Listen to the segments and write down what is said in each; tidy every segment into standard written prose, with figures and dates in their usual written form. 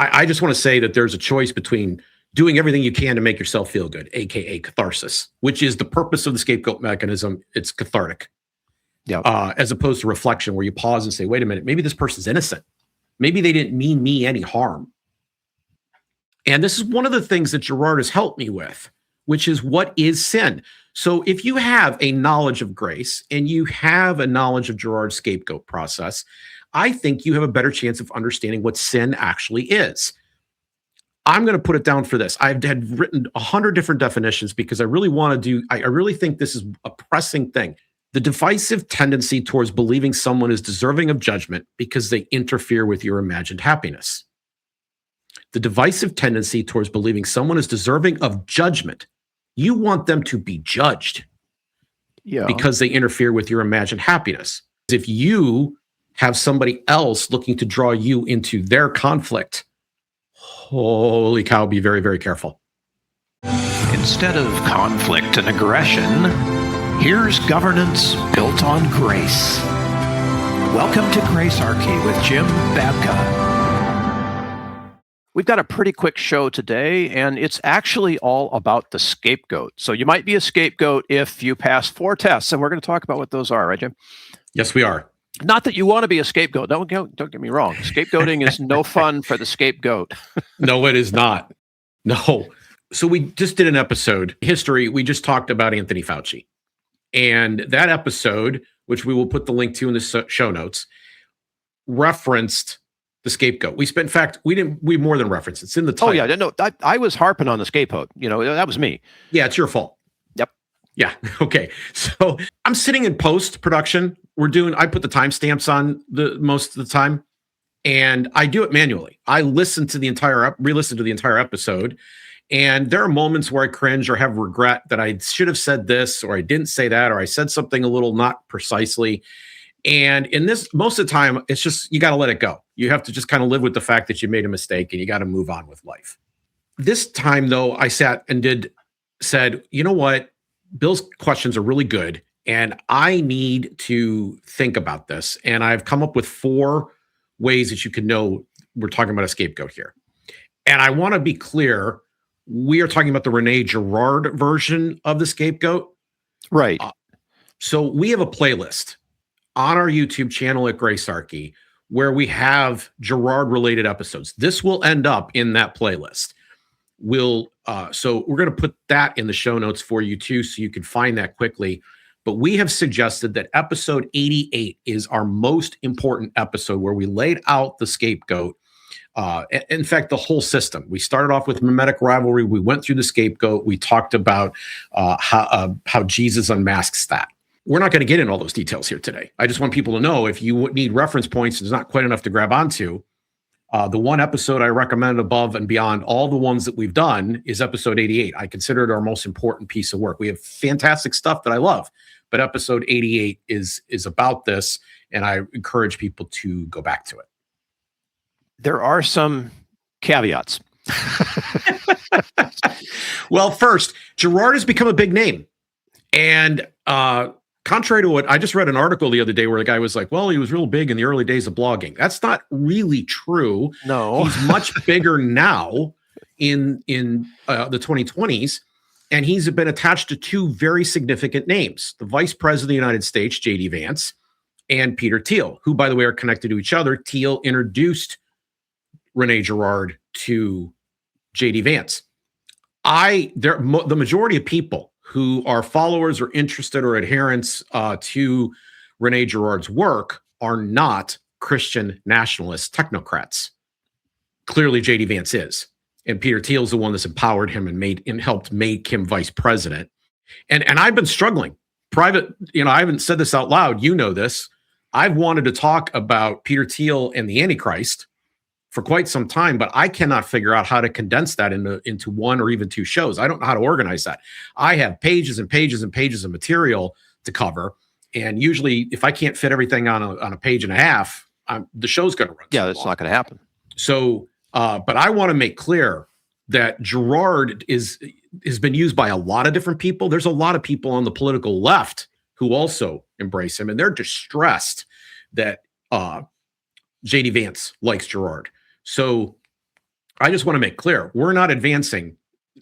I just want to say that there's a choice between doing everything you can to make yourself feel good, aka catharsis, which is the purpose of the scapegoat mechanism. It's cathartic, as opposed to reflection, where you pause and say, wait a minute, maybe this person's innocent. Maybe they didn't mean me any harm. And this is one of the things that Girard has helped me with, which is, what is sin? So if you have a knowledge of grace and you have a knowledge of Girard's scapegoat process, I think you have a better chance of understanding what sin actually is. I'm going to put it down for this. I've had written 100 different definitions because I really want to I really think this is a pressing thing. The divisive tendency towards believing someone is deserving of judgment because they interfere with your imagined happiness. The divisive tendency towards believing someone is deserving of judgment. You want them to be judged because they interfere with your imagined happiness. If you have somebody else looking to draw you into their conflict, holy cow, be very, very careful. Instead of conflict and aggression, here's governance built on grace. Welcome to Gracearchy with Jim Babka. We've got a pretty quick show today, and it's actually all about the scapegoat. So you might be a scapegoat if you pass 4 tests, and we're going to talk about what those are, right, Jim? Yes, we are. Not that you want to be a scapegoat. Don't get me wrong. Scapegoating is no fun for the scapegoat. No, it is not. No. So we just did an episode, history. We just talked about Anthony Fauci. And that episode, which we will put the link to in the show notes, referenced the scapegoat. We more than referenced. It's in the title. Oh, yeah. No, I was harping on the scapegoat. That was me. Yeah, it's your fault. Yep. Yeah. Okay. So I'm sitting in post-production. I put the timestamps on most of the time, and I do it manually. I re-listen to the entire episode, and there are moments where I cringe or have regret that I should have said this, or I didn't say that, or I said something a little not precisely. And in this, most of the time, it's just, you got to let it go. You have to just kind of live with the fact that you made a mistake, and you got to move on with life. This time, though, I sat and said, you know what? Bill's questions are really good, and I need to think about this. And I've come up with 4 ways that you can know we're talking about a scapegoat here. And I want to be clear, we are talking about the Rene Girard version of the scapegoat. Right. So we have a playlist on our YouTube channel at Gracearchy where we have Girard-related episodes. This will end up in that playlist. So we're going to put that in the show notes for you too, so you can find that quickly. But we have suggested that episode 88 is our most important episode, where we laid out the scapegoat. In fact, the whole system. We started off with mimetic rivalry. We went through the scapegoat. We talked about how Jesus unmasks that. We're not going to get into all those details here today. I just want people to know, if you need reference points, there's not quite enough to grab onto. The one episode I recommend above and beyond all the ones that we've done is episode 88. I consider it our most important piece of work. We have fantastic stuff that I love, but episode 88 is about this, and I encourage people to go back to it. There are some caveats. Well, first, Girard has become a big name. And contrary to what I just read an article the other day where the guy was like, well, he was real big in the early days of blogging. That's not really true. No. He's much bigger now in the 2020s. And he's been attached to 2 very significant names: the Vice President of the United States, J.D. Vance, and Peter Thiel, who, by the way, are connected to each other. Thiel introduced Rene Girard to J.D. Vance. The majority of people who are followers or interested or adherents to Rene Girard's work are not Christian nationalist technocrats. Clearly, J.D. Vance is. And Peter Thiel is the one that's empowered him and helped make him vice president. And I've been struggling. I haven't said this out loud. You know this. I've wanted to talk about Peter Thiel and the Antichrist for quite some time, but I cannot figure out how to condense that into 1 or even 2 shows. I don't know how to organize that. I have pages and pages and pages of material to cover. And usually if I can't fit everything on a page and a half, the show's going to run. Yeah, that's not going to happen. So, but I want to make clear that Girard has been used by a lot of different people. There's a lot of people on the political left who also embrace him, and they're distressed that J.D. Vance likes Girard. So I just want to make clear, we're not advancing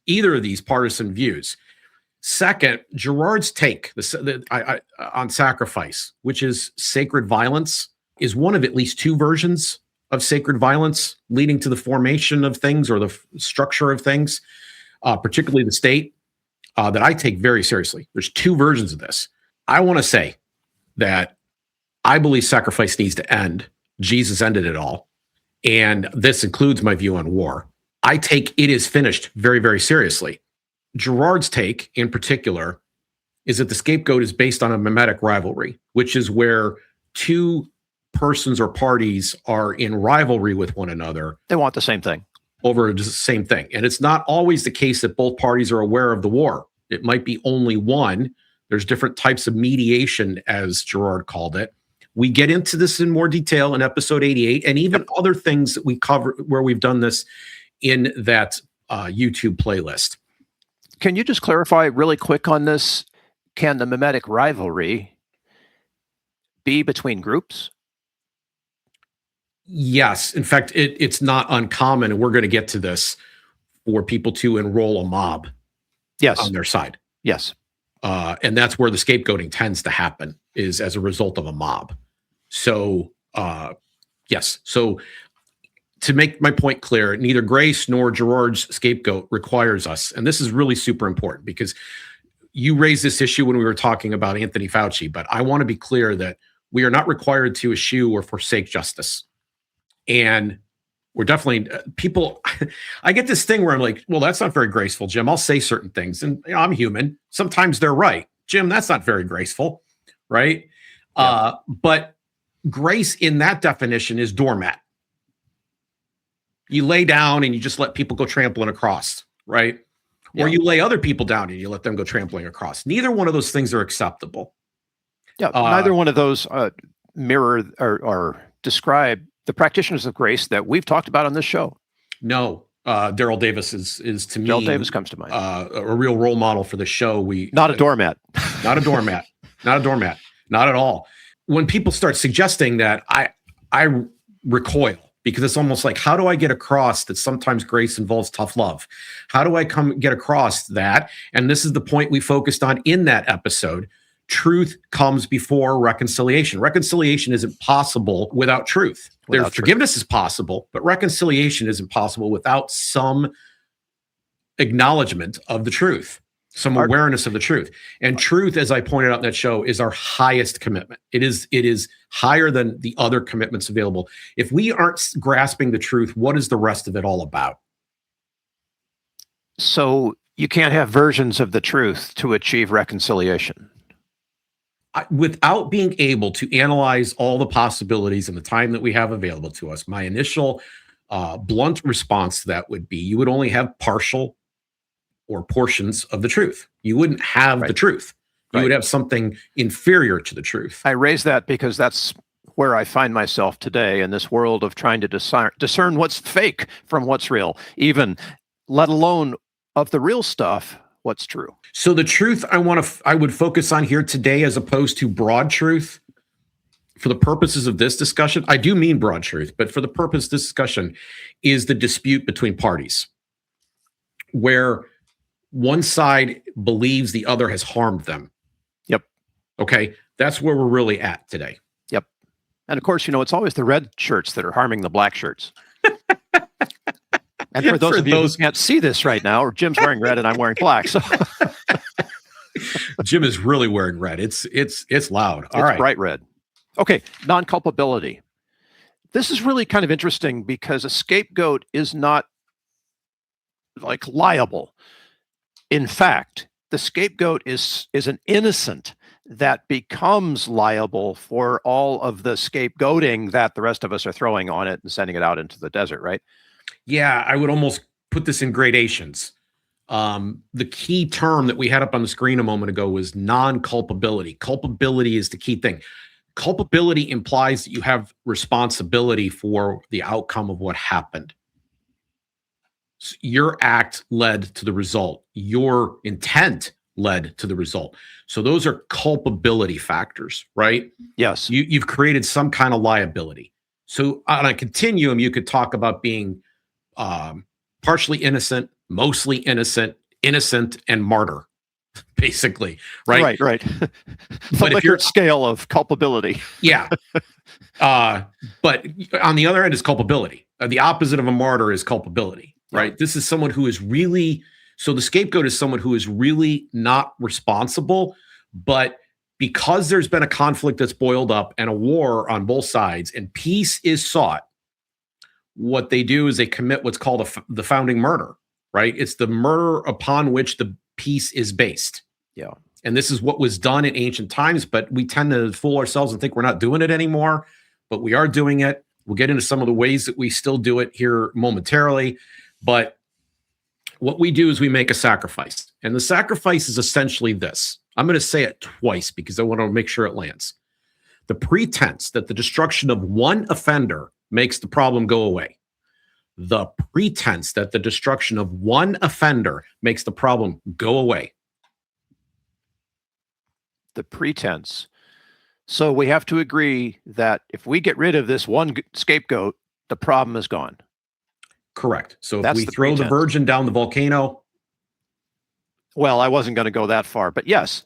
either of these partisan views. Second, Girard's take on sacrifice, which is sacred violence, is one of at least two versions of sacred violence leading to the formation of things or the structure of things, particularly the state, that I take very seriously. There's two versions of this. I want to say that I believe sacrifice needs to end. Jesus ended it all. And this includes my view on war. I take it is finished very, very seriously. Girard's take, in particular, is that the scapegoat is based on a mimetic rivalry, which is where two persons or parties are in rivalry with one another. They want the same thing. Over the same thing. And it's not always the case that both parties are aware of the war. It might be only one. There's different types of mediation, as Girard called it. We get into this in more detail in episode 88, and even other things that we cover where we've done this in that YouTube playlist. Can you just clarify really quick on this? Can the mimetic rivalry be between groups? Yes. In fact, it's not uncommon, and we're going to get to this, for people to enroll a mob on their side. Yes. And that's where the scapegoating tends to happen, is as a result of a mob. So, yes. So to make my point clear, neither Grace nor Girard's scapegoat requires us. And this is really super important because you raised this issue when we were talking about Anthony Fauci, but I want to be clear that we are not required to eschew or forsake justice. And we're definitely people. I get this thing where I'm like, well, that's not very graceful, Jim. I'll say certain things, and I'm human. Sometimes they're right. Jim, that's not very graceful, right? Yeah. But grace in that definition is doormat. You lay down and you just let people go trampling across, right? Yeah. Or you lay other people down and you let them go trampling across. Neither one of those things are acceptable. Yeah, neither one of those mirror or describe the practitioners of grace that we've talked about on this show. No, Daryl Davis is to me. Daryl Davis comes to mind. A real role model for the show. Not a doormat. Not a doormat. Not a doormat. Not at all. When people start suggesting that, I recoil, because it's almost like, how do I get across that sometimes grace involves tough love? How do I get across that? And this is the point we focused on in that episode. Truth comes before reconciliation. Reconciliation isn't possible without truth. Forgiveness is possible, but reconciliation isn't possible without some acknowledgement of the truth, some awareness of the truth. And truth, as I pointed out in that show, is our highest commitment. It is higher than the other commitments available. If we aren't grasping the truth, what is the rest of it all about? So you can't have versions of the truth to achieve reconciliation. Without being able to analyze all the possibilities in the time that we have available to us, my initial blunt response to that would be, you would only have partial or portions of the truth. You wouldn't have the truth. You would have something inferior to the truth. I raise that because that's where I find myself today in this world of trying to discern what's fake from what's real, even let alone of the real stuff, what's true. So the truth I would focus on here today, as opposed to broad truth, for the purposes of this discussion, I do mean broad truth, but for the purpose of this discussion, is the dispute between parties, where one side believes the other has harmed them. Yep. Okay. That's where we're really at today. Yep. And of course, it's always the red shirts that are harming the black shirts. And for those of you who can't see this right now, Jim's wearing red and I'm wearing black. So Jim is really wearing red. It's loud. All right. Bright red. Okay. Non-culpability. This is really kind of interesting because a scapegoat is not like liable. In fact, the scapegoat is an innocent that becomes liable for all of the scapegoating that the rest of us are throwing on it and sending it out into the desert, right? Yeah, I would almost put this in gradations. The key term that we had up on the screen a moment ago was non-culpability. Culpability is the key thing. Culpability implies that you have responsibility for the outcome of what happened. So your act led to the result. Your intent led to the result. So those are culpability factors, right? Yes. You've created some kind of liability. So on a continuum, you could talk about being partially innocent, mostly innocent, innocent, and martyr, basically, right? Right. The Likert scale of culpability. Yeah. But on the other end is culpability. The opposite of a martyr is culpability, right? This is someone who is really, so the scapegoat is someone who is really not responsible, but because there's been a conflict that's boiled up and a war on both sides and peace is sought, what they do is they commit what's called the founding murder, right? It's the murder upon which the peace is based. Yeah. And this is what was done in ancient times, but we tend to fool ourselves and think we're not doing it anymore, but we are doing it. We'll get into some of the ways that we still do it here momentarily. But what we do is we make a sacrifice. And the sacrifice is essentially this. I'm going to say it twice because I want to make sure it lands. The pretense that the destruction of one offender makes the problem go away. The pretense that the destruction of one offender makes the problem go away. The pretense. So we have to agree that if we get rid of this one scapegoat, the problem is gone. Correct. So if we throw the virgin down the volcano. Well, I wasn't going to go that far, but yes.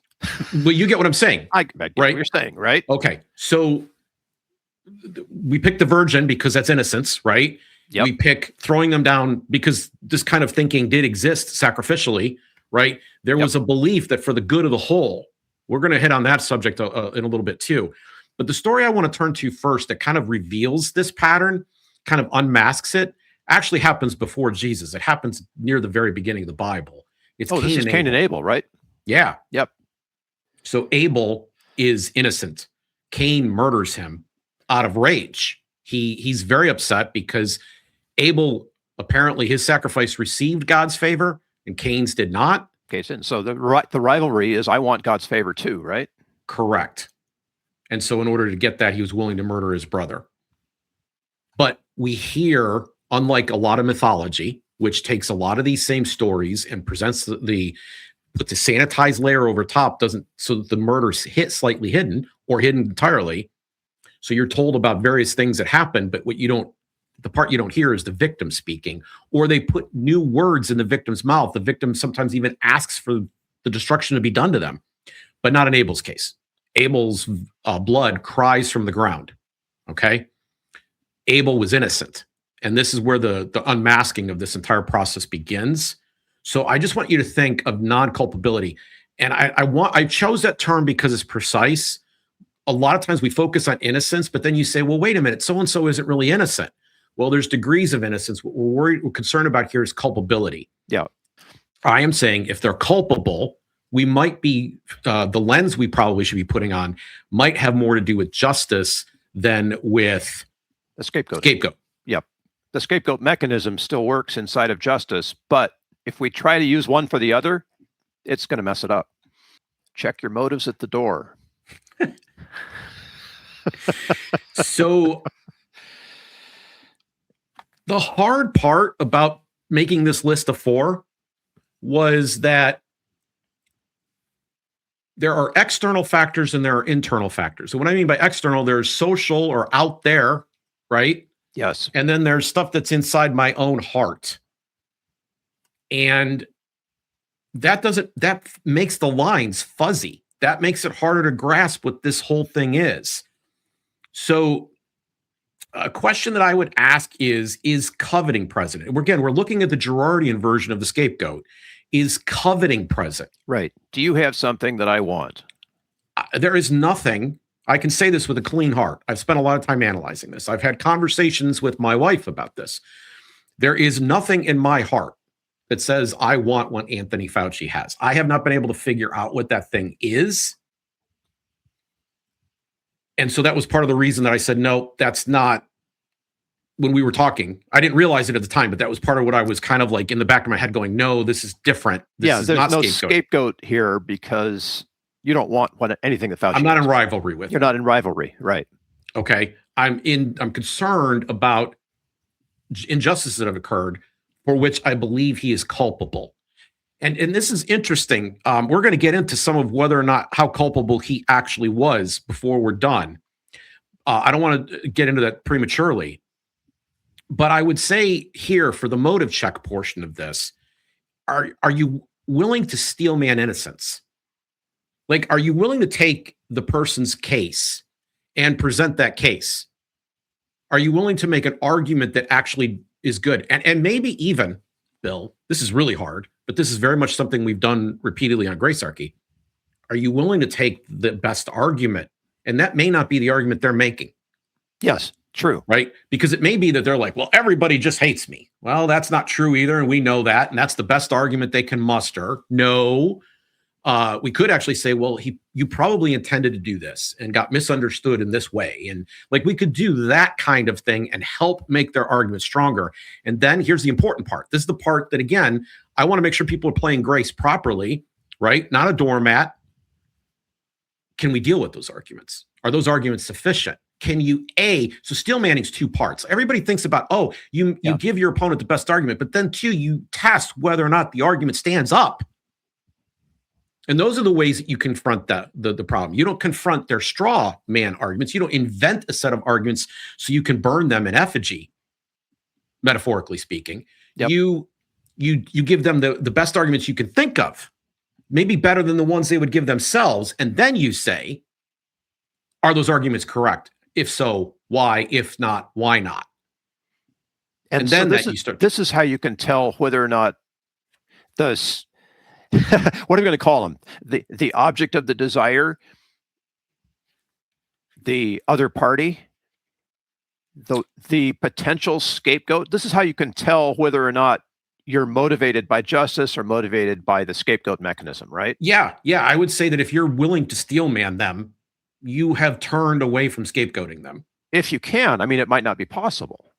But you get what I'm saying. I get what you're saying, right? Okay. So we pick the virgin because that's innocence, right? Yep. We pick throwing them down because this kind of thinking did exist sacrificially, right? There was a belief that for the good of the whole, we're going to hit on that subject in a little bit too. But the story I want to turn to first that kind of reveals this pattern, kind of unmasks it, actually happens before Jesus. It happens near the very beginning of the Bible. It's this is Cain and Abel, right? Yeah. Yep. So Abel is innocent. Cain murders him out of rage. He's very upset because Abel, apparently his sacrifice received God's favor and Cain's did not. Okay, so the rivalry is I want God's favor too, right? Correct. And so in order to get that, he was willing to murder his brother. But we hear, unlike a lot of mythology, which takes a lot of these same stories and presents puts a sanitized layer over top, so that the murder's slightly hidden or hidden entirely. So you're told about various things that happen, but the part you don't hear is the victim speaking, or they put new words in the victim's mouth. The victim sometimes even asks for the destruction to be done to them, but not in Abel's case. Abel's blood cries from the ground. Okay. Abel was innocent. And this is where the unmasking of this entire process begins. So I just want you to think of non-culpability. And I chose that term because it's precise. A lot of times we focus on innocence, but then you say, well, wait a minute, so-and-so isn't really innocent. Well, there's degrees of innocence. What we're concerned about here is culpability. Yeah. I am saying if they're culpable, we might be, the lens we probably should be putting on might have more to do with justice than with the scapegoat. Yep. The scapegoat mechanism still works inside of justice, but if we try to use one for the other, it's going to mess it up. Check your motives at the door. So the hard part about making this list of 4 was that there are external factors and there are internal factors. So what I mean by external, there's social or out there, right? Yes. And then there's stuff that's inside my own heart. And that makes the lines fuzzy. That makes it harder to grasp what this whole thing is. So a question that I would ask is coveting present? We're looking at the Girardian version of the scapegoat. Is coveting present? Right. Do you have something that I want? There is nothing. I can say this with a clean heart. I've spent a lot of time analyzing this. I've had conversations with my wife about this. There is nothing in my heart that says I want what Anthony Fauci has. I have not been able to figure out what that thing is. And so that was part of the reason that I said, no, that's not. When we were talking, I didn't realize it at the time, but that was part of what I was kind of like in the back of my head going, no, this is different. This is there's not no scapegoat here because you don't want anything that Fauci. I'm not in rivalry with. You're not in rivalry, right? Okay. I'm concerned about injustices that have occurred for which I believe he is culpable. And this is interesting. We're going to get into some of whether or not how culpable he actually was before we're done. I don't want to get into that prematurely. But I would say here for the motive check portion of this, are you willing to steel man innocence? Like, are you willing to take the person's case and present that case? Are you willing to make an argument that actually is good? And maybe even, Bill, this is really hard, but this is very much something we've done repeatedly on Gracearchy. Are you willing to take the best argument? And that may not be the argument they're making. Yes, true. Right? Because it may be that they're like, well, everybody just hates me. Well, that's not true either. And we know that. And that's the best argument they can muster. No. We could actually say, well, you probably intended to do this and got misunderstood in this way. And like, we could do that kind of thing and help make their argument stronger. And then here's the important part. This is the part that, again, I want to make sure people are playing grace properly, right? Not a doormat. Can we deal with those arguments? Are those arguments sufficient? Can you, so steel manning's two parts. Everybody thinks about, you give your opponent the best argument, but then two, you test whether or not the argument stands up. And those are the ways that you confront the problem. You don't confront their straw man arguments. You don't invent a set of arguments so you can burn them in effigy, metaphorically speaking. Yep. You give them the best arguments you can think of, maybe better than the ones they would give themselves. And then you say, are those arguments correct? If so, why? If not, why not? And then so this is how you can tell whether or not what are we going to call them? The object of the desire, the other party, the potential scapegoat. This is how you can tell whether or not you're motivated by justice or motivated by the scapegoat mechanism, right? Yeah. I would say that if you're willing to steel man them, you have turned away from scapegoating them. If you can, I mean, it might not be possible.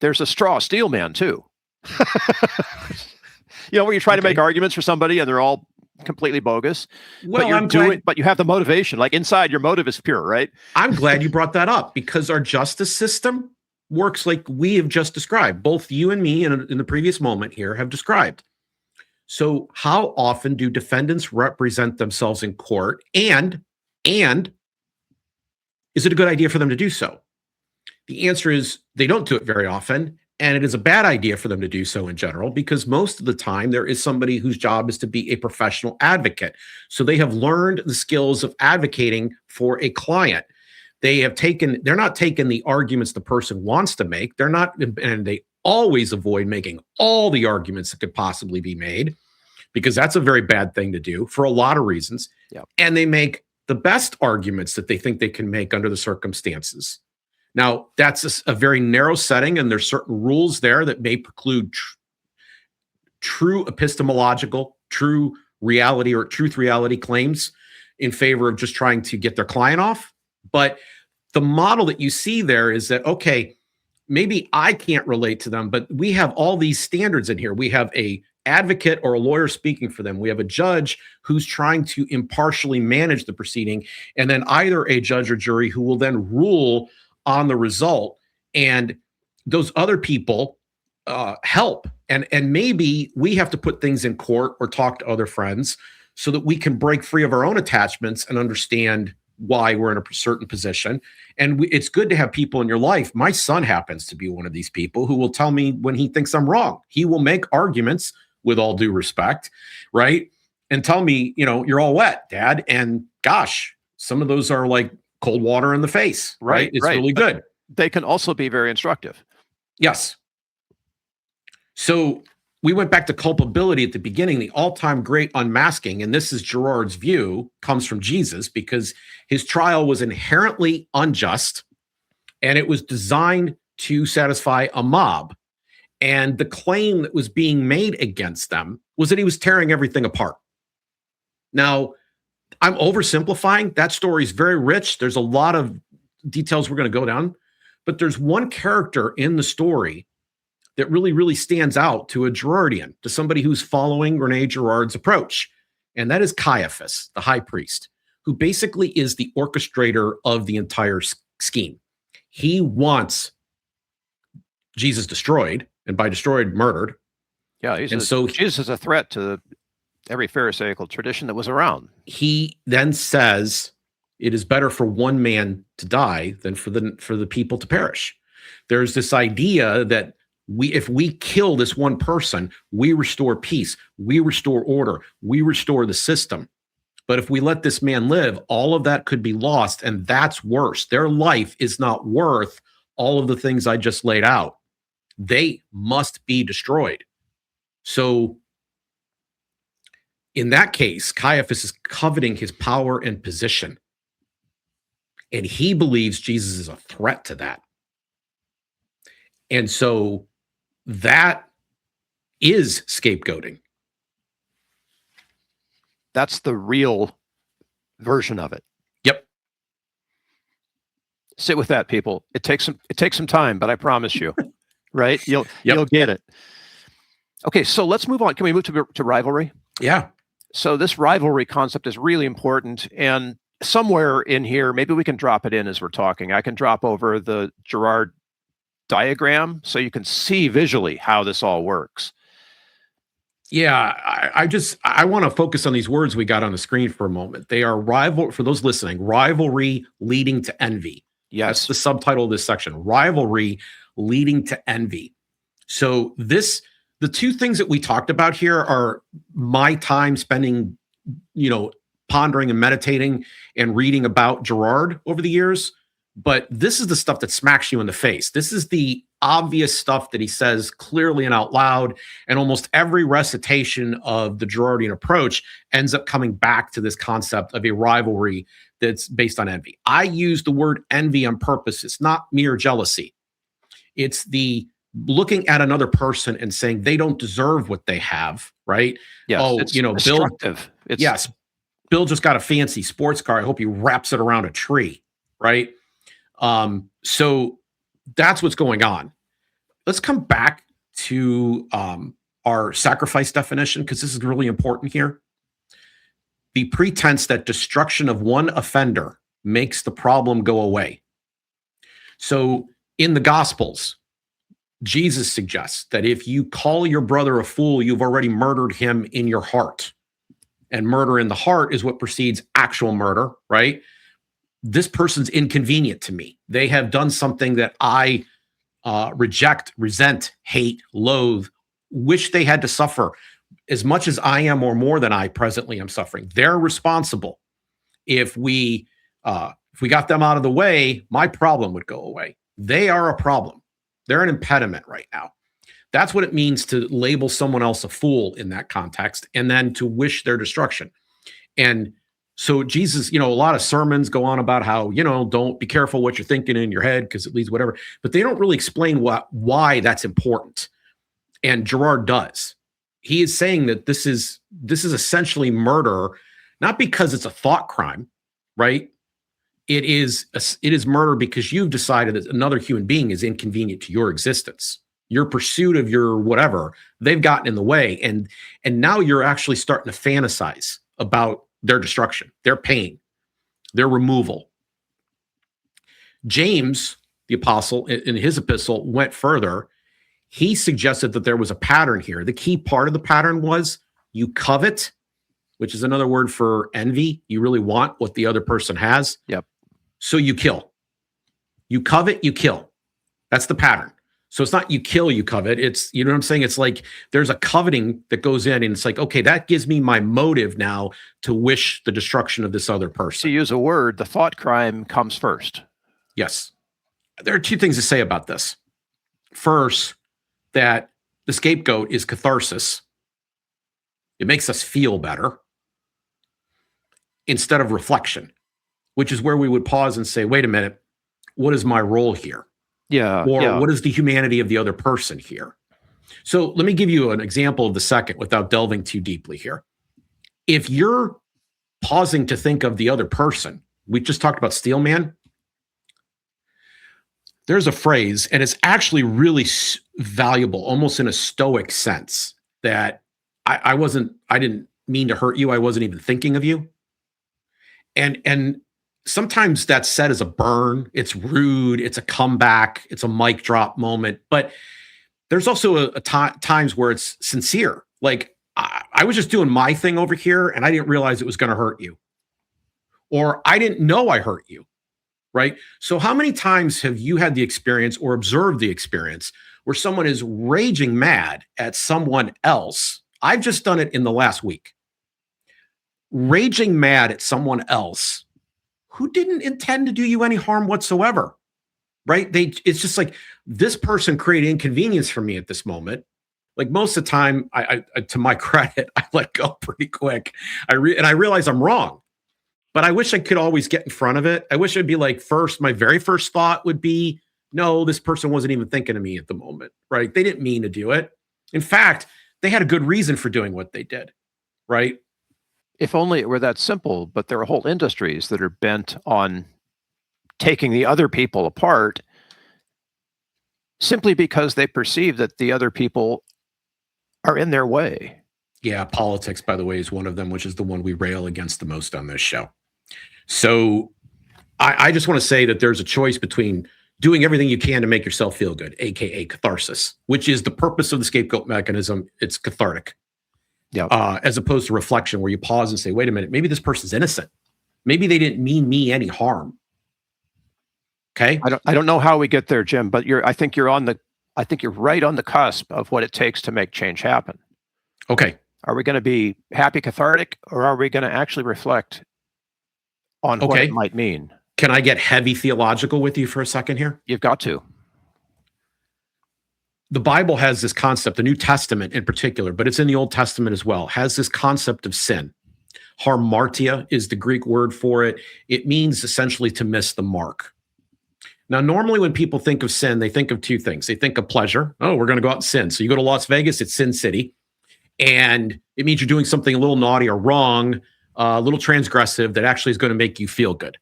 There's a straw steel man too. Where you try to make arguments for somebody and they're all completely bogus. Well, but you have the motivation. Like inside, your motive is pure, right? I'm glad you brought that up because our justice system works like we have just described. Both you and me in the previous moment here have described. So how often do defendants represent themselves in court? And is it a good idea for them to do so? The answer is they don't do it very often. And it is a bad idea for them to do so in general, because most of the time there is somebody whose job is to be a professional advocate. So they have learned the skills of advocating for a client. They're not taking the arguments the person wants to make. And they always avoid making all the arguments that could possibly be made, because that's a very bad thing to do for a lot of reasons. Yep. And they make the best arguments that they think they can make under the circumstances. Now, that's a very narrow setting, and there's certain rules there that may preclude true epistemological, true reality or truth reality claims in favor of just trying to get their client off. But the model that you see there is that, okay, maybe I can't relate to them, but we have all these standards in here. We have a advocate or a lawyer speaking for them. We have a judge who's trying to impartially manage the proceeding, and then either a judge or jury who will then rule on the result, and those other people help. And maybe we have to put things in court or talk to other friends so that we can break free of our own attachments and understand why we're in a certain position. And it's good to have people in your life. My son happens to be one of these people who will tell me when he thinks I'm wrong. He will make arguments with all due respect, right? And tell me, you're all wet, Dad. And gosh, some of those are like cold water in the face, right? It's really good. They can also be very instructive. Yes. So we went back to culpability at the beginning. The all-time great unmasking, and this is Girard's view, comes from Jesus, because his trial was inherently unjust and it was designed to satisfy a mob. And the claim that was being made against them was that he was tearing everything apart. Now, I'm oversimplifying. That story is very rich. There's a lot of details we're going to go down, but there's one character in the story that really, really stands out to a Girardian, to somebody who's following Rene Girard's approach. And that is Caiaphas, the high priest, who basically is the orchestrator of the entire scheme. He wants Jesus destroyed, and by destroyed, murdered. Yeah, Jesus is a threat to every Pharisaical tradition that was around. He then says, it is better for one man to die than for the people to perish. There's this idea that if we kill this one person, we restore peace, we restore order, we restore the system. But if we let this man live, all of that could be lost, and that's worse. Their life is not worth all of the things I just laid out. They must be destroyed. So in that case, Caiaphas is coveting his power and position. And he believes Jesus is a threat to that. And so that is scapegoating. That's the real version of it. Yep. Sit with that, people. It takes some time, but I promise you, right? You'll get it. Okay, so let's move on. Can we move to rivalry? Yeah. So this rivalry concept is really important, and somewhere in here, maybe we can drop it in as we're talking. I can drop over the Girard diagram so you can see visually how this all works. Yeah, I want to focus on these words we got on the screen for a moment. They are for those listening, rivalry leading to envy. Yes. That's the subtitle of this section, rivalry leading to envy. So the two things that we talked about here are my time spending, pondering and meditating and reading about Girard over the years. But this is the stuff that smacks you in the face. This is the obvious stuff that he says clearly and out loud. And almost every recitation of the Girardian approach ends up coming back to this concept of a rivalry that's based on envy. I use the word envy on purpose. It's not mere jealousy. It's the looking at another person and saying they don't deserve what they have, right? Yes, Bill. Yes, Bill just got a fancy sports car. I hope he wraps it around a tree, right? So that's what's going on. Let's come back to our sacrifice definition, because this is really important here. The pretense that destruction of one offender makes the problem go away. So in the Gospels, Jesus suggests that if you call your brother a fool, you've already murdered him in your heart. And murder in the heart is what precedes actual murder, right? This person's inconvenient to me. They have done something that I reject, resent, hate, loathe, wish they had to suffer as much as I am or more than I presently am suffering. They're responsible. If we got them out of the way, my problem would go away. They are a problem. They're an impediment right now. That's what it means to label someone else a fool in that context, and then to wish their destruction. And so Jesus, a lot of sermons go on about how, don't be careful what you're thinking in your head because it leads whatever, but they don't really explain why that's important. And Girard does. He is saying that this is essentially murder, not because it's a thought crime, right? It is murder because you've decided that another human being is inconvenient to your existence. Your pursuit of your whatever, they've gotten in the way. And now you're actually starting to fantasize about their destruction, their pain, their removal. James, the apostle, in his epistle, went further. He suggested that there was a pattern here. The key part of the pattern was you covet, which is another word for envy. You really want what the other person has. Yep. So you kill. You covet, you kill. That's the pattern. So it's not you kill, you covet. It's, you know what I'm saying? It's like there's a coveting that goes in, and it's like, okay, that gives me my motive now to wish the destruction of this other person. To use a word, the thought crime comes first. Yes. There are two things to say about this. First, that the scapegoat is catharsis. It makes us feel better instead of reflection, which is where we would pause and say, wait a minute, what is my role here? What is the humanity of the other person here? So let me give you an example of the second without delving too deeply here. If you're pausing to think of the other person, we just talked about Steelman. There's a phrase, and it's actually really valuable, almost in a stoic sense, that I didn't mean to hurt you. I wasn't even thinking of you. And sometimes that's said as a burn. It's rude. It's a comeback. It's a mic drop moment. But there's also times where it's sincere. Like, I was just doing my thing over here, and I didn't realize it was going to hurt you. Or I didn't know I hurt you, right? So how many times have you had the experience or observed the experience where someone is raging mad at someone else? I've just done it in the last week. Raging mad at someone else who didn't intend to do you any harm whatsoever, right? It's just like, this person created inconvenience for me at this moment. Like, most of the time, I to my credit, I let go pretty quick. And I realize I'm wrong, but I wish I could always get in front of it. I wish it'd be like, my very first thought would be, no, this person wasn't even thinking of me at the moment, right? They didn't mean to do it. In fact, they had a good reason for doing what they did, right? If only it were that simple, but there are whole industries that are bent on taking the other people apart simply because they perceive that the other people are in their way. Yeah, politics, by the way, is one of them, which is the one we rail against the most on this show. So I just want to say that there's a choice between doing everything you can to make yourself feel good, aka catharsis, which is the purpose of the scapegoat mechanism. It's cathartic. Yeah. As opposed to reflection, where you pause and say, wait a minute, maybe this person's innocent. Maybe they didn't mean me any harm. Okay. I don't know how we get there, Jim, but I think you're right on the cusp of what it takes to make change happen. Okay. Are we going to be happy cathartic, or are we going to actually reflect on what it might mean? Can I get heavy theological with you for a second here? You've got to. The Bible has this concept, the New Testament in particular, but it's in the Old Testament as well, has this concept of sin. Hamartia is the Greek word for it. It means essentially to miss the mark. Now, normally when people think of sin, they think of two things. They think of pleasure. Oh, we're going to go out and sin. So you go to Las Vegas, it's Sin City. And it means you're doing something a little naughty or wrong, a little transgressive that actually is going to make you feel good.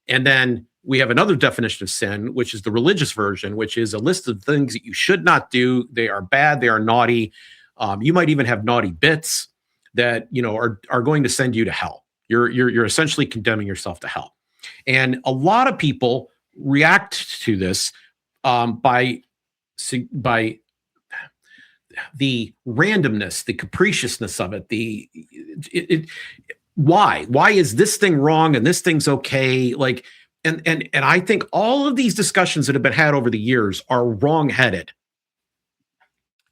And then we have another definition of sin, which is the religious version, which is a list of things that you should not do. They are bad. They are naughty. You might even have naughty bits that, are going to send you to hell. You're essentially condemning yourself to hell. And a lot of people react to this by the randomness, the capriciousness of it. Why is this thing wrong and this thing's okay? Like, and I think all of these discussions that have been had over the years are wrong-headed.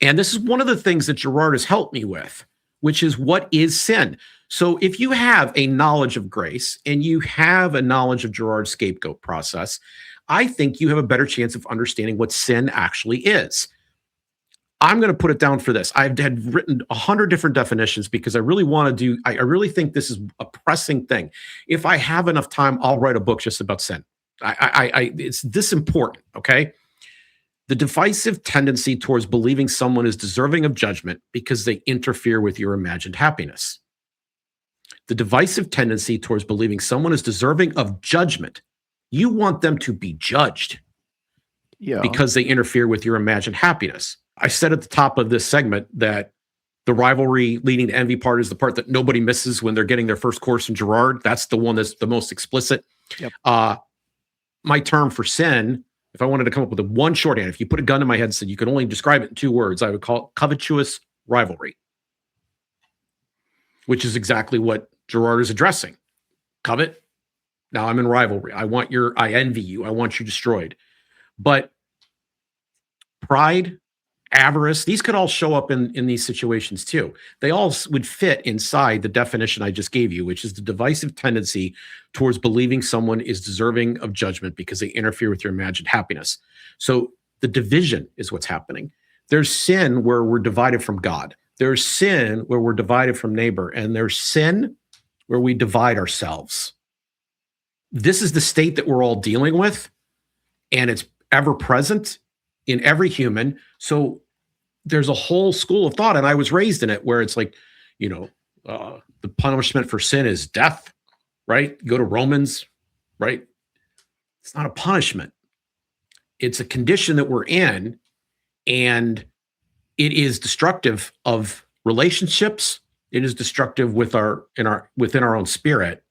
And this is one of the things that Girard has helped me with, which is, what is sin? So if you have a knowledge of grace and you have a knowledge of Girard's scapegoat process, I think you have a better chance of understanding what sin actually is. I'm going to put it down for this. I've had written 100 different definitions because I really want to I really think this is a pressing thing. If I have enough time, I'll write a book just about sin. It's this important, okay? The divisive tendency towards believing someone is deserving of judgment because they interfere with your imagined happiness. The divisive tendency towards believing someone is deserving of judgment. You want them to be judged because they interfere with your imagined happiness. I said at the top of this segment that the rivalry leading to envy part is the part that nobody misses when they're getting their first course in Girard. That's the one that's the most explicit. Yep. My term for sin, if I wanted to come up with one shorthand, if you put a gun to my head and said you could only describe it in 2 words, I would call it covetous rivalry, which is exactly what Girard is addressing. Covet. Now I'm in rivalry. I envy you. I want you destroyed. But pride, avarice, these could all show up in these situations too. They all would fit inside the definition I just gave you, which is the divisive tendency towards believing someone is deserving of judgment because they interfere with your imagined happiness. So the division is what's happening. There's sin where we're divided from God. There's sin where we're divided from neighbor. And there's sin where we divide ourselves. This is the state that we're all dealing with. And it's ever present in every human. So there's a whole school of thought, and I was raised in it, where it's like, the punishment for sin is death, right? You go to Romans, right? It's not a punishment. It's a condition that we're in, and it is destructive of relationships. It is destructive within our own spirit,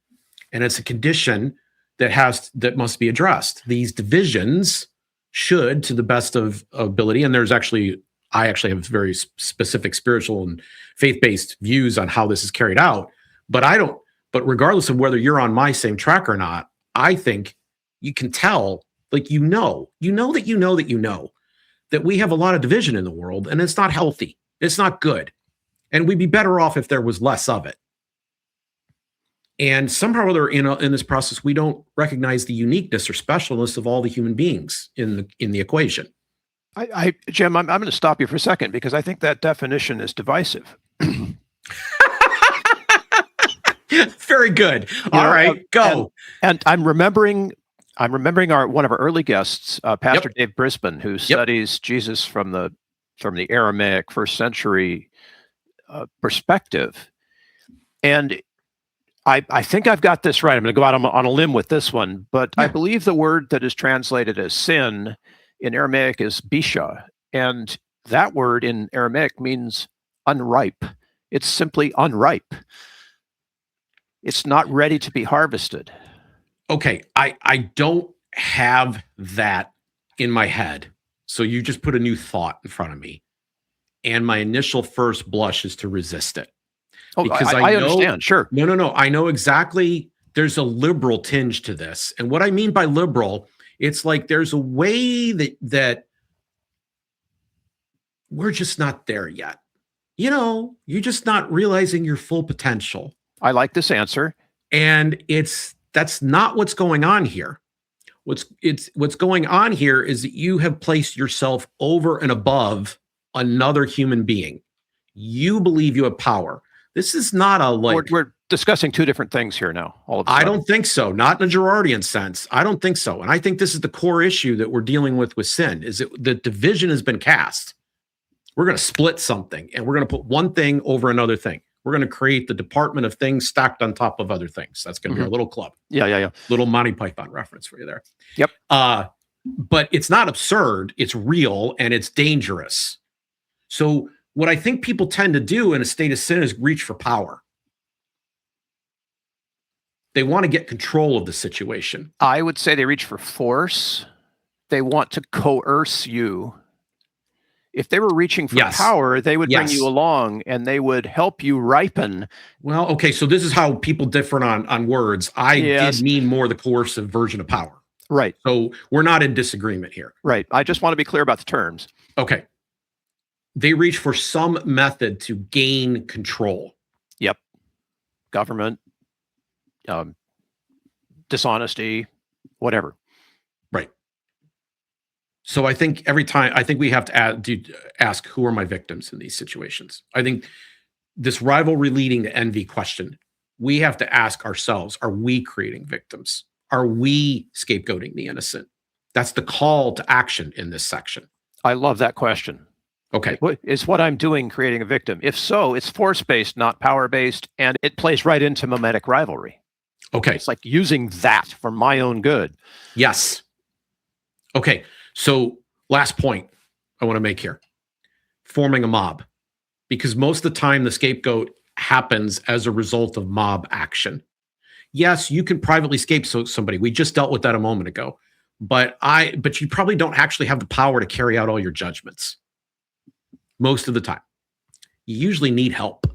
and it's a condition that must be addressed. These divisions should, to the best of ability, and I actually have very specific spiritual and faith-based views on how this is carried out, but regardless of whether you're on my same track or not, I think you can tell, like, that we have a lot of division in the world, and it's not healthy. It's not good. And we'd be better off if there was less of it. And somehow or other in this process, we don't recognize the uniqueness or specialness of all the human beings in the equation. Jim, I'm going to stop you for a second because I think that definition is divisive. Very good. All right, go. And I'm remembering one of our early guests, Pastor Dave Brisbane, who studies Jesus from the Aramaic first century perspective. And I think I've got this right. I'm going to go out on a limb with this one, but I believe the word that is translated as sin in Aramaic is bisha, and that word in Aramaic means unripe. It's simply unripe. It's not ready to be harvested. Okay, I don't have that in my head. So you just put a new thought in front of me. And my initial first blush is to resist it. Oh, because I understand, sure. No. I know exactly there's a liberal tinge to this. And what I mean by liberal, it's like there's a way that we're just not there yet. You're just not realizing your full potential. I like this answer. And that's not what's going on here. What's going on here is that you have placed yourself over and above another human being. You believe you have power. This is not we're discussing two different things here now. All of a sudden. I don't think so. Not in a Girardian sense. I don't think so. And I think this is the core issue that we're dealing with sin, is that the division has been cast. We're going to split something, and we're going to put one thing over another thing. We're going to create the department of things stacked on top of other things. That's going to be our little club. Yeah. Little Monty Python reference for you there. Yep. But it's not absurd. It's real, and it's dangerous. So what I think people tend to do in a state of sin is reach for power. They want to get control of the situation. I would say they reach for force. They want to coerce you. If they were reaching for power, they would bring you along and they would help you ripen. Well, okay, so this is how people differ on words. I did mean more the coercive version of power. Right. So we're not in disagreement here. Right. I just want to be clear about the terms. Okay. They reach for some method to gain control. Yep. Government, dishonesty, whatever. Right. So I think we have to ask, who are my victims in these situations? I think this rivalry leading to envy question, we have to ask ourselves, are we creating victims? Are we scapegoating the innocent? That's the call to action in this section. I love that question. Okay. Is what I'm doing creating a victim? If so, it's force-based, not power-based, and it plays right into mimetic rivalry. Okay. It's like using that for my own good. Yes. Okay. So last point I want to make here, forming a mob, because most of the time the scapegoat happens as a result of mob action. Yes, you can privately scapegoat somebody. We just dealt with that a moment ago, but you probably don't actually have the power to carry out all your judgments. Most of the time, you usually need help.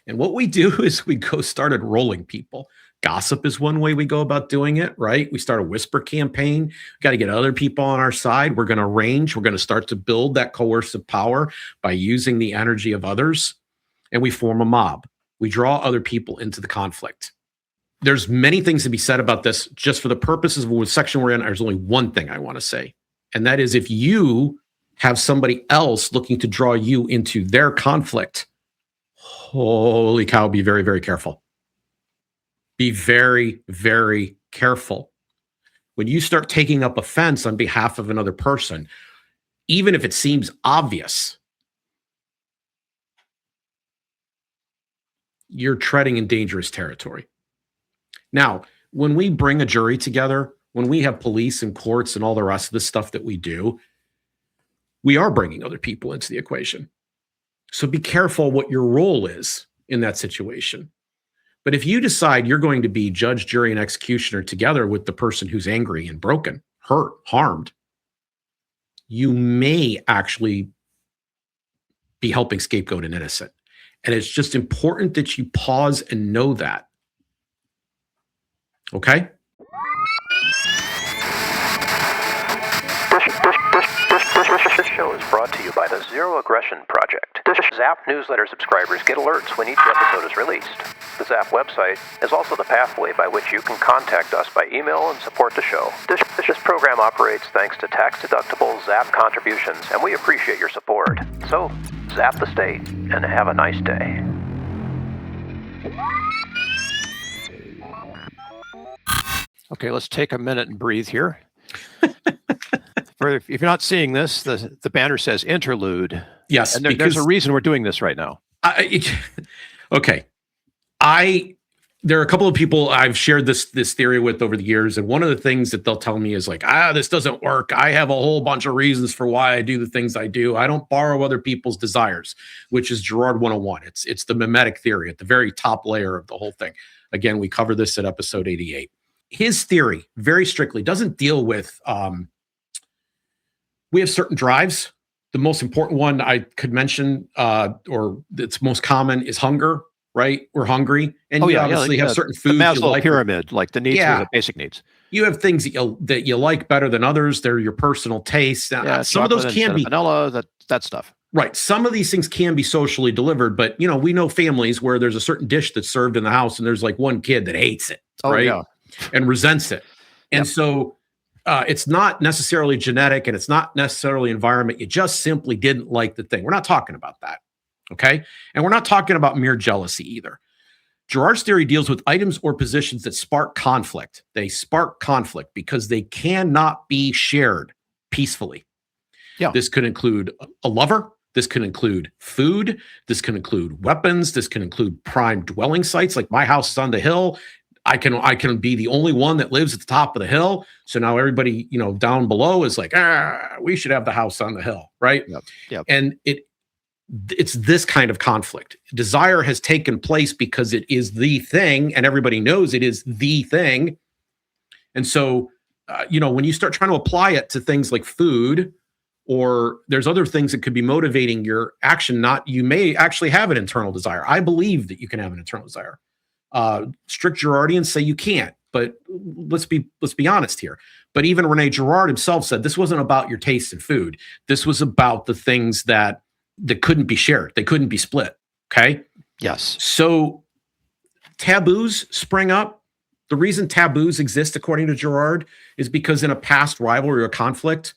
And what we do is we started rolling people. Gossip is one way we go about doing it, right? We start a whisper campaign. We got to get other people on our side. We're going to arrange. We're going to start to build that coercive power by using the energy of others. And we form a mob. We draw other people into the conflict. There's many things to be said about this. Just for the purposes of what section we're in, there's only one thing I want to say. And that is, if you have somebody else looking to draw you into their conflict, holy cow, be very, very careful. Be very, very careful. When you start taking up offense on behalf of another person, even if it seems obvious, you're treading in dangerous territory. Now, when we bring a jury together, when we have police and courts and all the rest of the stuff that we do, we are bringing other people into the equation. So be careful what your role is in that situation. But if you decide you're going to be judge, jury, and executioner together with the person who's angry and broken, hurt, harmed, you may actually be helping scapegoat an innocent. And it's just important that you pause and know that. Okay? brought to you by the Zero Aggression Project. The Zap newsletter subscribers get alerts when each episode is released. The Zap website is also the pathway by which you can contact us by email and support the show. This program operates thanks to tax-deductible Zap contributions, and we appreciate your support. So, zap the state, and have a nice day. Okay, let's take a minute and breathe here. If you're not seeing this, the banner says interlude. Yes, and there's a reason we're doing this right now. Okay. There are a couple of people I've shared this theory with over the years, and one of the things that they'll tell me is like, this doesn't work. I have a whole bunch of reasons for why I do the things I do. I don't borrow other people's desires, which is Girard 101. It's the mimetic theory at the very top layer of the whole thing. Again, we cover this at episode 88. His theory, very strictly, doesn't deal with, we have certain drives. The most important one I could mention, or that's most common, is hunger. Right? We're hungry. And you obviously have certain foods. The Maslow like. pyramid, like the needs are the basic needs. You have things that you like better than others. They're your personal tastes. Some of those can be vanilla, that stuff. Right. Some of these things can be socially delivered, but we know families where there's a certain dish that's served in the house and there's like one kid that hates it, right? And resents it. And so it's not necessarily genetic and it's not necessarily environment. You just simply didn't like the thing. We're not talking about that. Okay. And we're not talking about mere jealousy either. Girard's theory deals with items or positions that spark conflict. They spark conflict because they cannot be shared peacefully. Yeah. This could include a lover. This can include food. This can include weapons. This can include prime dwelling sites. Like my house is on the hill. I can be the only one that lives at the top of the hill. So now everybody, down below is like, we should have the house on the hill. Right. Yep. And it's this kind of conflict. Desire has taken place because it is the thing and everybody knows it is the thing. And so, when you start trying to apply it to things like food, or there's other things that could be motivating your action, you may actually have an internal desire. I believe that you can have an internal desire. Strict Girardians say you can't, but let's be honest here. But even Rene Girard himself said this wasn't about your taste in food. This was about the things that couldn't be shared. They couldn't be split. Okay. Yes. So taboos spring up. The reason taboos exist, according to Girard, is because in a past rivalry or conflict,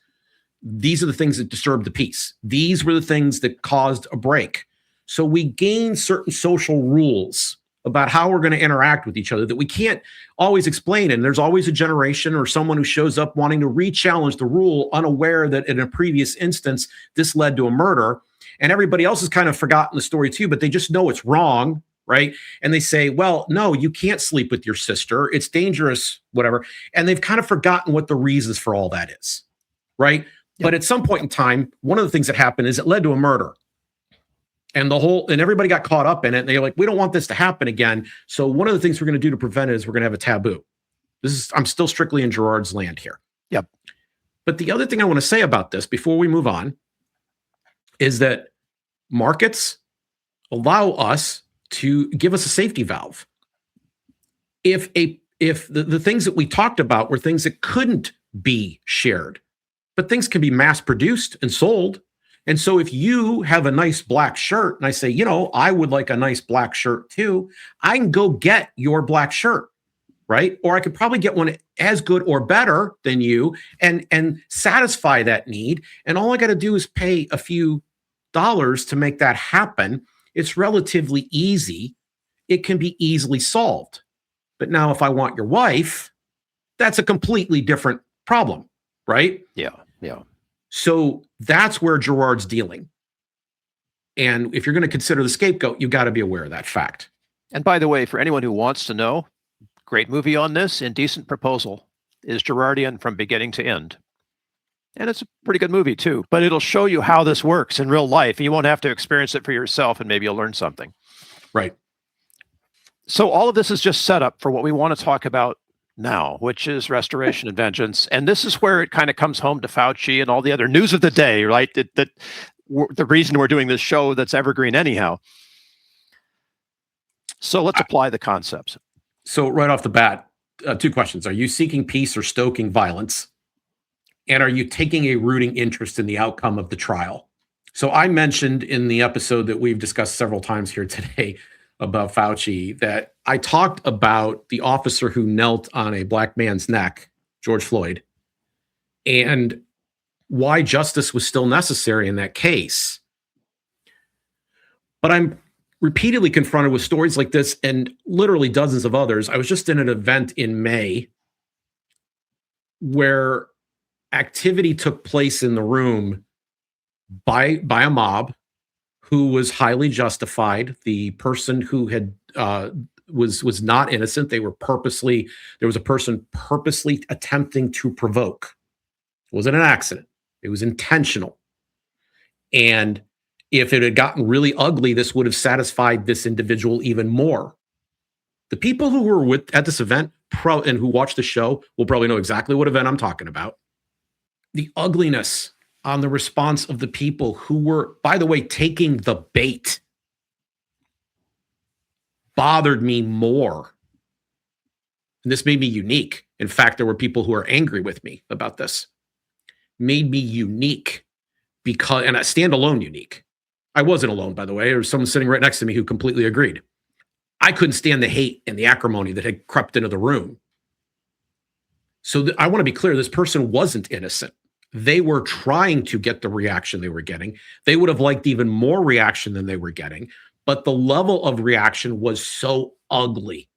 these are the things that disturbed the peace. These were the things that caused a break. So we gain certain social rules about how we're going to interact with each other that we can't always explain. And there's always a generation or someone who shows up wanting to re-challenge the rule, unaware that in a previous instance, this led to a murder. And everybody else has kind of forgotten the story too, but they just know it's wrong, right? And they say, well, no, you can't sleep with your sister. It's dangerous, whatever. And they've kind of forgotten what the reasons for all that is, right? Yep. But at some point in time, one of the things that happened is it led to a murder. And everybody got caught up in it. And they're like, we don't want this to happen again. So one of the things we're going to do to prevent it is we're going to have a taboo. I'm still strictly in Girard's land here. Yep. But the other thing I want to say about this before we move on is that markets allow us to give us a safety valve. If the things that we talked about were things that couldn't be shared, but things can be mass produced and sold. And so if you have a nice black shirt and I say, I would like a nice black shirt too, I can go get your black shirt, right? Or I could probably get one as good or better than you and satisfy that need. And all I got to do is pay a few dollars to make that happen. It's relatively easy. It can be easily solved. But now if I want your wife, that's a completely different problem, right? Yeah. So that's where Girard's dealing. And if you're going to consider the scapegoat, you've got to be aware of that fact. And by the way, for anyone who wants to know, great movie on this, Indecent Proposal, is Girardian from beginning to end. And it's a pretty good movie too, but it'll show you how this works in real life. You won't have to experience it for yourself and maybe you'll learn something. Right. So all of this is just set up for what we want to talk about now, which is restoration and vengeance. And this is where it kind of comes home to Fauci and all the other news of the day, right? That the reason we're doing this show that's evergreen anyhow. So let's apply the concepts. So right off the bat, two questions. Are you seeking peace or stoking violence? And are you taking a rooting interest in the outcome of the trial? So I mentioned in the episode that we've discussed several times here today about Fauci that I talked about the officer who knelt on a black man's neck, George Floyd, and why justice was still necessary in that case. But I'm repeatedly confronted with stories like this and literally dozens of others. I was just in an event in May where activity took place in the room by a mob who was highly justified. The person who had was not innocent. There was a person purposely attempting to provoke. It wasn't an accident. It was intentional. And if it had gotten really ugly, this would have satisfied this individual even more. The people who were at this event and who watched the show will probably know exactly what event I'm talking about. The ugliness on the response of the people who were, by the way, taking the bait bothered me more. And this made me unique. In fact, there were people who were angry with me about this. Made me unique and I stand alone unique. I wasn't alone, by the way. There was someone sitting right next to me who completely agreed. I couldn't stand the hate and the acrimony that had crept into the room. So I want to be clear, this person wasn't innocent. They were trying to get the reaction they were getting. They would have liked even more reaction than they were getting, but the level of reaction was so ugly.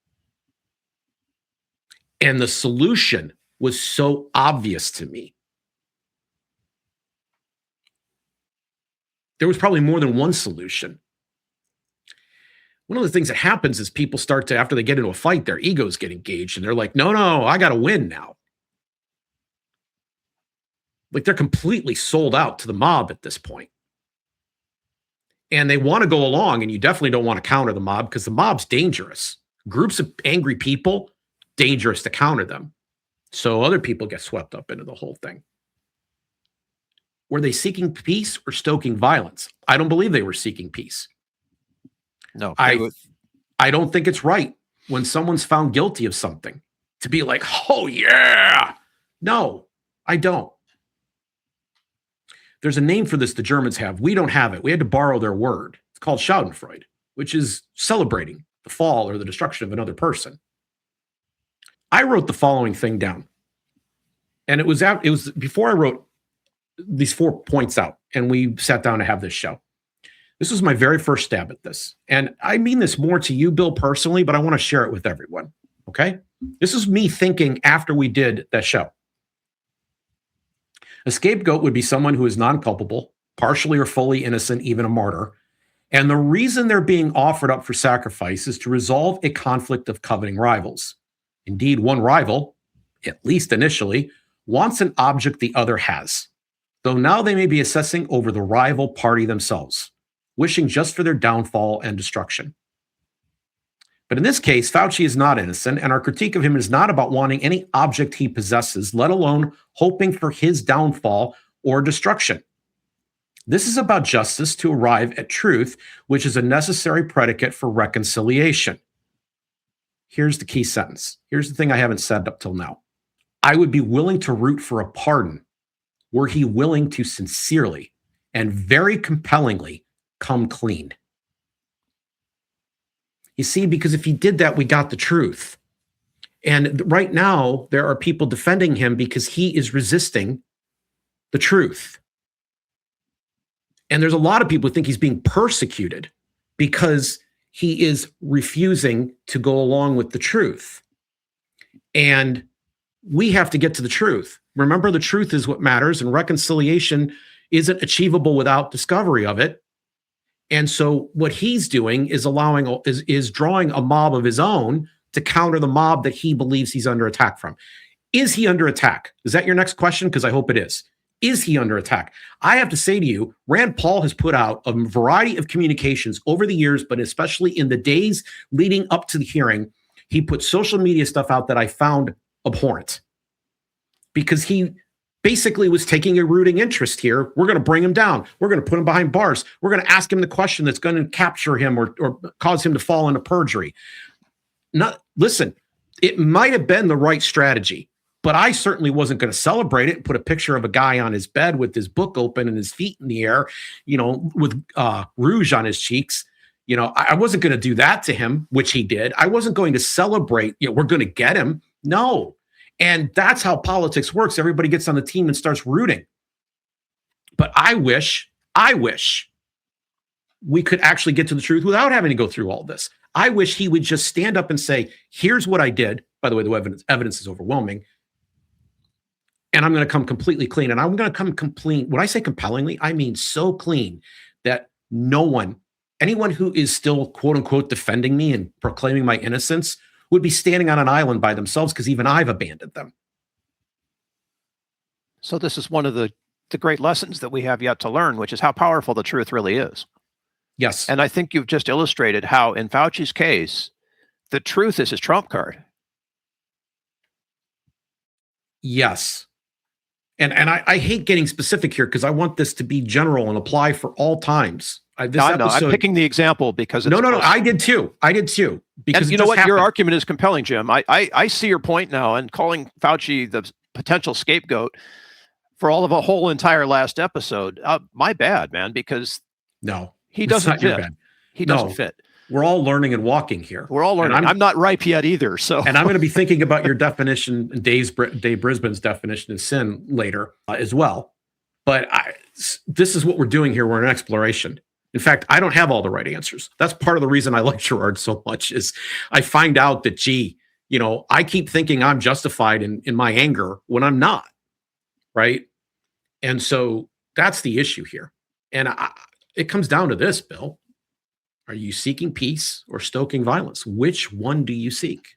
And the solution was so obvious to me. There was probably more than one solution. One of the things that happens is people start to, after they get into a fight, their egos get engaged and they're like, no, I got to win now. Like they're completely sold out to the mob at this point. And they want to go along, and you definitely don't want to counter the mob because the mob's dangerous. Groups of angry people, dangerous to counter them. So other people get swept up into the whole thing. Were they seeking peace or stoking violence? I don't believe they were seeking peace. No, I don't think it's right when someone's found guilty of something to be like, oh yeah. No, I don't. There's a name for this the Germans have. We don't have it. We had to borrow their word. It's called Schadenfreude, which is celebrating the fall or the destruction of another person. I wrote the following thing down. And it was before I wrote these 4 points out and we sat down to have this show. This was my very first stab at this. And I mean this more to you, Bill, personally, but I want to share it with everyone. Okay? This is me thinking after we did that show. A scapegoat would be someone who is non-culpable, partially or fully innocent, even a martyr. And the reason they're being offered up for sacrifice is to resolve a conflict of coveting rivals. Indeed, one rival, at least initially, wants an object the other has, though now they may be assessing over the rival party themselves, wishing just for their downfall and destruction. But in this case, Fauci is not innocent, and our critique of him is not about wanting any object he possesses, let alone hoping for his downfall or destruction. This is about justice to arrive at truth, which is a necessary predicate for reconciliation. Here's the key sentence. Here's the thing I haven't said up till now. I would be willing to root for a pardon were he willing to sincerely and very compellingly come clean. You see, because if he did that, we got the truth. And right now, there are people defending him because he is resisting the truth. And there's a lot of people who think he's being persecuted because he is refusing to go along with the truth. And we have to get to the truth. Remember, the truth is what matters, and reconciliation isn't achievable without discovery of it. And so what he's doing is is drawing a mob of his own to counter the mob that he believes he's under attack from. Is he under attack? Is that your next question? Because I hope it is. Is he under attack? I have to say to you, Rand Paul has put out a variety of communications over the years, but especially in the days leading up to the hearing, he put social media stuff out that I found abhorrent because he basically was taking a rooting interest here. We're going to bring him down. We're going to put him behind bars. We're going to ask him the question that's going to capture him or cause him to fall into perjury. Listen, it might have been the right strategy, But I certainly wasn't going to celebrate it and put a picture of a guy on his bed with his book open and his feet in the air, with rouge on his cheeks. I wasn't going to do that to him, which he did. I wasn't going to celebrate, we're going to get him. No. And that's how politics works. Everybody gets on the team and starts rooting. But I wish we could actually get to the truth without having to go through all this. I wish he would just stand up and say, here's what I did. By the way, the evidence is overwhelming. And I'm going to come completely clean. And I'm going to come clean. When I say compellingly, I mean so clean that anyone who is still, quote unquote, defending me and proclaiming my innocence would be standing on an island by themselves, because even I've abandoned them. So this is one of the great lessons that we have yet to learn, which is how powerful the truth really is. Yes. And I think you've just illustrated how, in Fauci's case, the truth is his trump card. Yes. And I hate getting specific here, because I want this to be general and apply for all times. I'm picking the example because it's no. I did too. Because and you know what? Your argument is compelling, Jim. I see your point now, and calling Fauci the potential scapegoat for all of a whole entire last episode. My bad, man, because he doesn't fit. He doesn't fit. We're all learning and walking here. We're all learning. I'm not ripe yet either. So, and I'm going to be thinking about your definition, Dave Brisbane's definition of sin later as well. But this is what we're doing here. We're in exploration. In fact, I don't have all the right answers. That's part of the reason I like Girard so much, is I find out that, I keep thinking I'm justified in my anger when I'm not, right? And so that's the issue here. And it comes down to this, Bill. Are you seeking peace or stoking violence? Which one do you seek?